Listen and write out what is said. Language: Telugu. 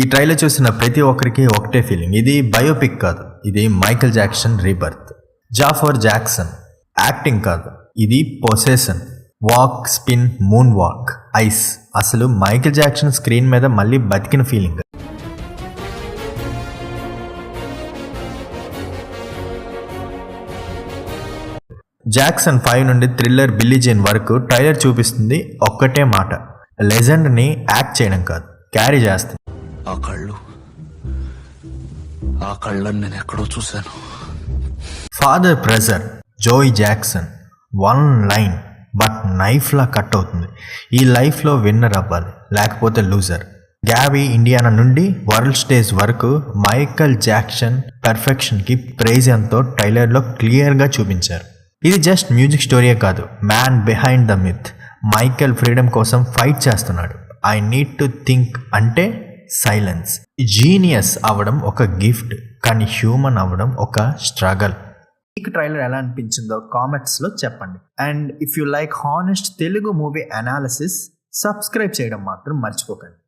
ఈ ట్రైలర్ చూసిన ప్రతి ఒక్కరికి ఒకటే ఫీలింగ్, ఇది బయోపిక్ కాదు, ఇది Michael Jackson rebirth. Jaafar Jackson acting కాదు, ఇది possession. Walk, spin, moonwalk, eyes. అసలు మైకేల్ జాక్సన్ స్క్రీన్ మీద మళ్ళీ బతికిన ఫీలింగ్. జాక్సన్ 5 నుండి థ్రిల్లర్ బిల్లీ జీన్ వరకు ట్రైలర్ చూపిస్తుంది ఒక్కటే మాట, లెజెండ్ని యాక్ట్ చేయడం కాదు, క్యారీ చేస్తుంది. ఆ కళ్ళని నేను ఎక్కడో చూశాను. Father pressure, Joe Jackson. 1 line but నైఫ్లా కట్ అవుతుంది. ఈ లైఫ్లో విన్నర్ అవ్వాలి, లేకపోతే లూజర్. గ్యాబీ ఇండియానా నుండి వరల్డ్ స్టేజ్ వరకు మైకేల్ జాక్సన్ పెర్ఫెక్షన్కి ప్రైజ్ ఎంతో ట్రైలర్లో క్లియర్గా చూపించారు. ఇది జస్ట్ మ్యూజిక్ స్టోరీయే కాదు, man behind the myth. Michael freedom కోసం ఫైట్ చేస్తున్నాడు. ఐ నీడ్ టు థింక్ అంటే సైలెన్స్. జీనియస్ అవ్వడం ఒక గిఫ్ట్, కానీ హ్యూమన్ అవ్వడం ఒక స్ట్రగల్. మీకు ట్రైలర్ ఎలా అనిపించిందో కామెంట్స్లో చెప్పండి. And if you like honest Telugu movie analysis, subscribe చేయడం మాత్రం మర్చిపోకండి.